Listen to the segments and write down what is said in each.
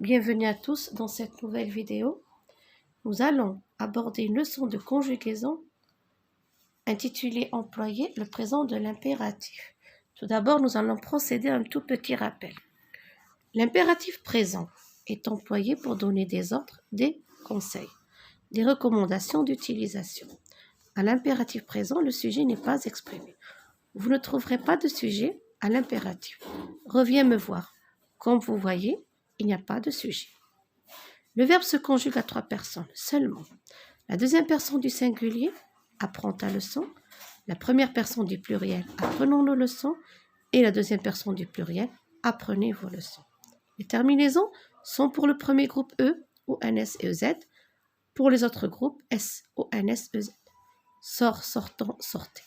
Bienvenue à tous dans cette nouvelle vidéo. Nous allons aborder une leçon de conjugaison intitulée Employer le présent de l'impératif. Tout d'abord, nous allons procéder à un tout petit rappel. L'impératif présent est employé pour donner des ordres, des conseils, des recommandations d'utilisation. À l'impératif présent, le sujet n'est pas exprimé. Vous ne trouverez pas de sujet à l'impératif. Reviens me voir. Comme vous voyez, il n'y a pas de sujet. Le verbe se conjugue à 3 personnes seulement. La deuxième personne du singulier, apprends ta leçon. La première personne du pluriel, apprenons nos leçons. Et la deuxième personne du pluriel, apprenez vos leçons. Les terminaisons sont pour le premier groupe E, ONS et EZ. Pour les autres groupes, S, ONS, EZ. Sors, sortant, sortez.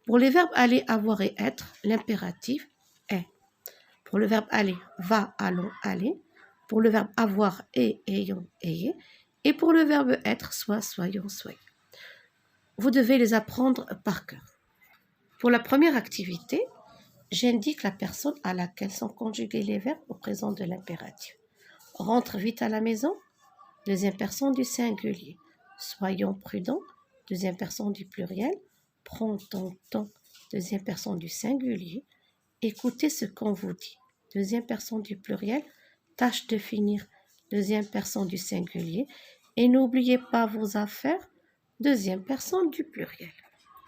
Pour les verbes aller, avoir et être, l'impératif est. Pour le verbe aller, va, allons, aller. Pour le verbe avoir, est, ayons, ayez. Et pour le verbe être, soit, soyons, soyez. Vous devez les apprendre par cœur. Pour la première activité, j'indique la personne à laquelle sont conjugués les verbes au présent de l'impératif. Rentre vite à la maison, deuxième personne du singulier. Soyons prudents, deuxième personne du pluriel. Prends ton temps, deuxième personne du singulier. Écoutez ce qu'on vous dit, deuxième personne du pluriel. Tâche de finir, deuxième personne du singulier. Et n'oubliez pas vos affaires, deuxième personne du pluriel.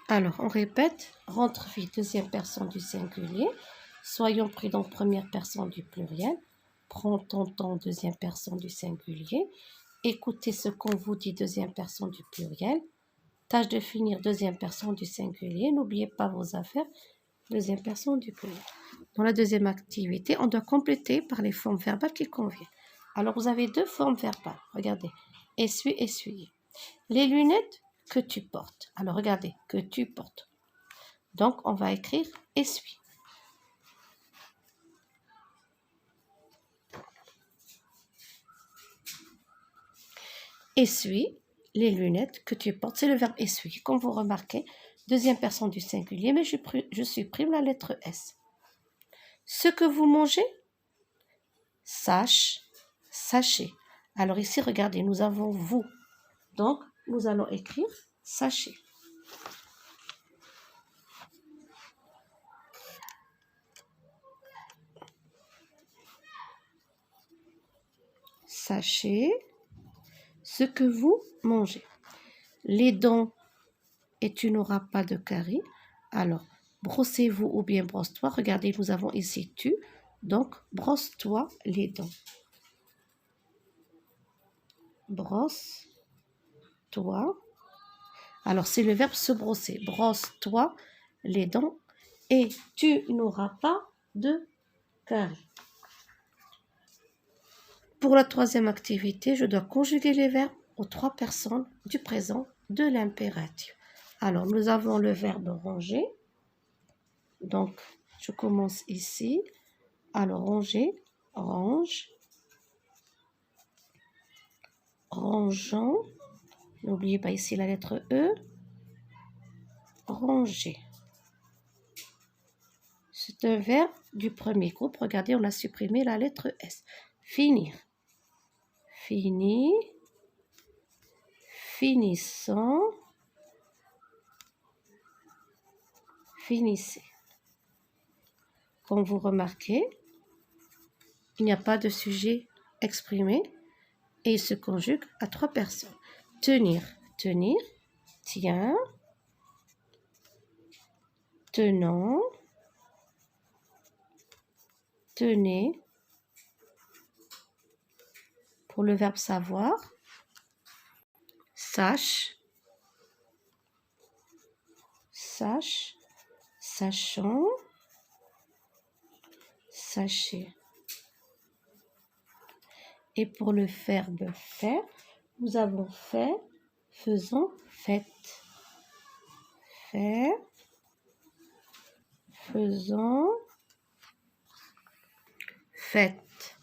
Alors, on répète, rentre vite, deuxième personne du singulier. Soyons prudents, première personne du pluriel. Prends ton temps, deuxième personne du singulier. Écoutez ce qu'on vous dit, deuxième personne du pluriel. Tâche de finir, deuxième personne du singulier. N'oubliez pas vos affaires, deuxième personne du pluriel. Dans la deuxième activité, on doit compléter par les formes verbales qui conviennent. Alors, vous avez 2 formes verbales. Regardez, essuie, essuyer. Les lunettes que tu portes. Alors, regardez, que tu portes. Donc, on va écrire essuie. Essuie les lunettes que tu portes. C'est le verbe essuie. Comme vous remarquez, deuxième personne du singulier, mais je supprime la lettre S. Ce que vous mangez, sache, sachez. Alors ici, regardez, nous avons vous. Donc, nous allons écrire sachez. Sachez ce que vous mangez. Les dents et tu n'auras pas de caries. Alors, brossez-vous ou bien brosse-toi. Regardez, nous avons ici tu. Donc, brosse-toi les dents. Brosse-toi. Alors, c'est le verbe se brosser. Brosse-toi les dents et tu n'auras pas de caries. Pour la troisième activité, je dois conjuguer les verbes aux 3 personnes du présent de l'impératif. Alors, nous avons le verbe ranger. Donc, je commence ici. Alors, ranger, range, rangeant. N'oubliez pas ici la lettre E. Ranger. C'est un verbe du premier groupe. Regardez, on a supprimé la lettre S. Finir. Fini. Finissant. Finissez. Comme vous remarquez, il n'y a pas de sujet exprimé et il se conjugue à 3 personnes. Tenir, tenir, tiens, tenant, tenez. Pour le verbe savoir, sache, sache, sachant, sachez. Et pour le verbe faire, nous avons fait, faisons, faites. Faire, faisons, faites.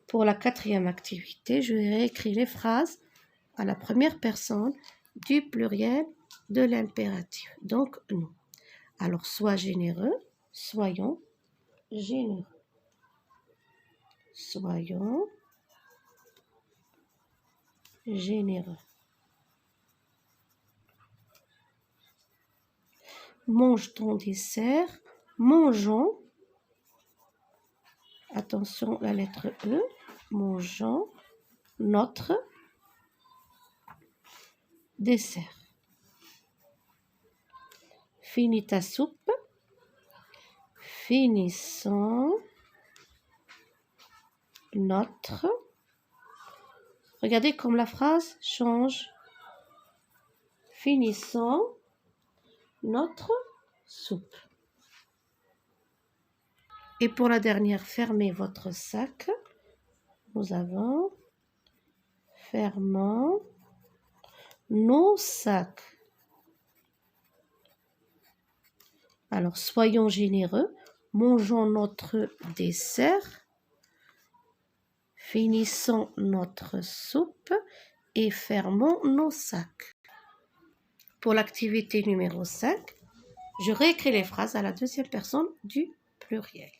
Pour la quatrième activité, je vais réécrire les phrases à la première personne du pluriel de l'impératif. Donc, nous. Alors, sois généreux, Soyons généreux. Soyons généreux. Mange ton dessert. Mangeons. Attention, la lettre E. Mangeons notre dessert. Finis ta soupe. Finissons notre. Regardez comme la phrase change. Finissons notre soupe. Et pour la dernière, fermez votre sac. Nous avons fermons nos sacs. Alors, soyons généreux. Mangeons notre dessert. Finissons notre soupe et fermons nos sacs. Pour l'activité numéro 5, je réécris les phrases à la deuxième personne du pluriel.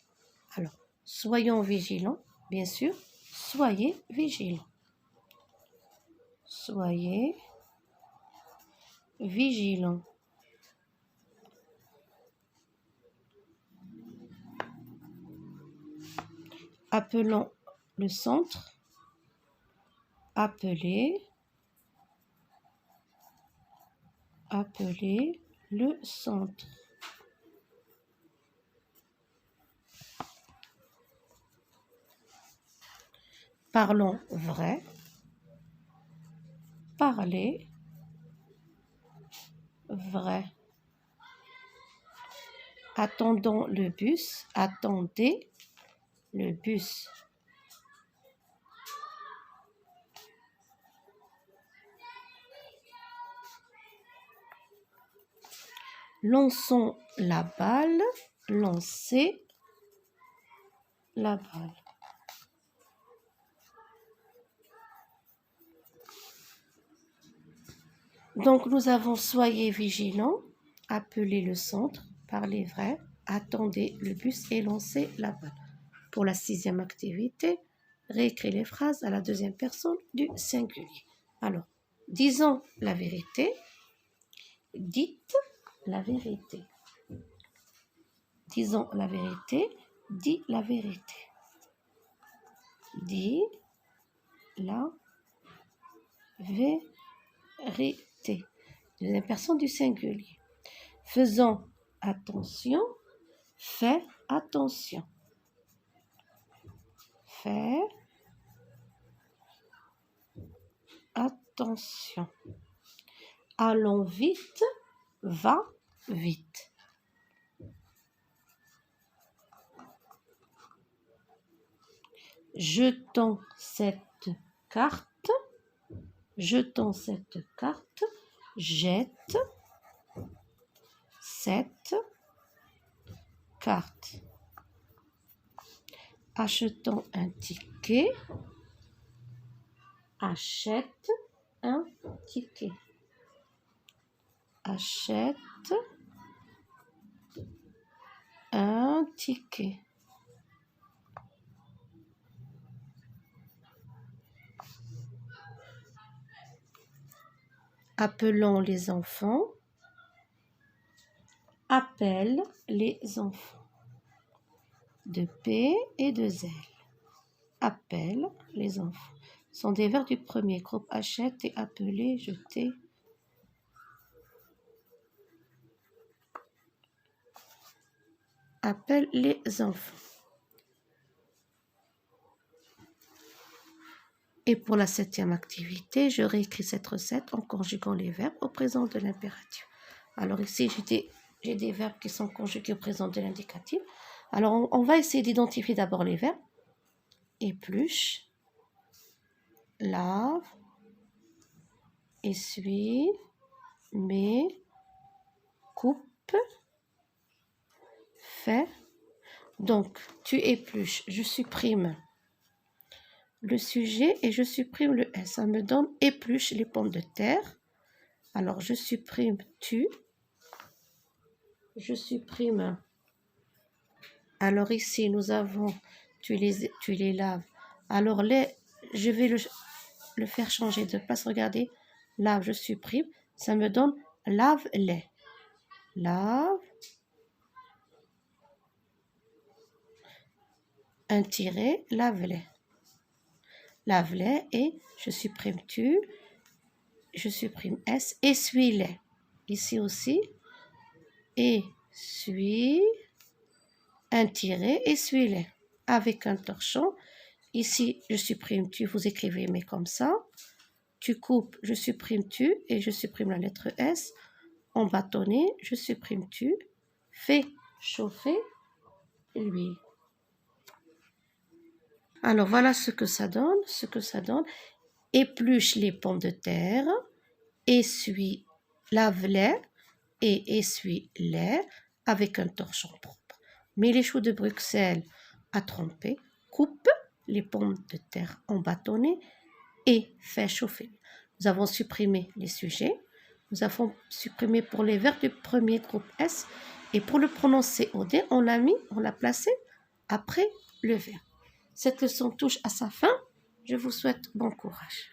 Alors, soyons vigilants, bien sûr. Soyez vigilants. Soyez vigilants. Appelons le centre. Appelez le centre. Parlons vrai. Parlez vrai. Attendons le bus. Attendez le bus. Lançons la balle. Lancez la balle. Donc, nous avons soyez vigilants, appelez le centre, parlez vrai, attendez le bus et lancez la balle. Pour la 6e activité, réécrivez les phrases à la deuxième personne du singulier. Alors, disons la vérité, dites la vérité. Disons la vérité, dis la vérité. Dis la vérité. Deuxième personne du singulier. Faisons attention, fais attention. Fais attention. Allons vite, va vite. Jetons cette carte. Jetons cette carte. Jette cette carte. Achetons un ticket. Achète un ticket. Achète un ticket. Appelons les enfants. Appelle les enfants. De P et de Z. Appelle les enfants. Ce sont des verbes du premier groupe. Achète et appeler, jeter. Appelle les enfants. Et pour la 7e activité, je réécris cette recette en conjuguant les verbes au présent de l'impératif. Alors ici, j'ai des verbes qui sont conjugués au présent de l'indicatif. Alors, on va essayer d'identifier d'abord les verbes. Épluche, lave, essuie, met, coupe, fait. Donc, tu épluches, je supprime le sujet et je supprime le S. Ça me donne épluche les pommes de terre. Alors, je supprime tu. Je supprime Alors ici, nous avons, tu les laves. Alors, je vais le faire changer de place. Regardez, lave, je supprime. Ça me donne lave-les. Lave. Un tiret, lave-les. Lave-les et je supprime tu. Je supprime S. Essuie-les. Ici aussi. Essuie. Un tiret, essuie-les. Avec un torchon. Ici, je supprime tu, vous écrivez mais comme ça. Tu coupes, je supprime tu et je supprime la lettre S. En bâtonnet, je supprime tu. Fais chauffer l'huile. Alors voilà ce que ça donne, Épluche les pommes de terre, essuie, lave-les et essuie-les avec un torchon propre. Mets les choux de Bruxelles à tremper, coupe les pommes de terre en bâtonnets et fais chauffer. Nous avons supprimé les sujets, nous avons supprimé pour les verbes du premier groupe S et pour le prononcer OD, on l'a placé après le verbe. Cette leçon touche à sa fin. Je vous souhaite bon courage.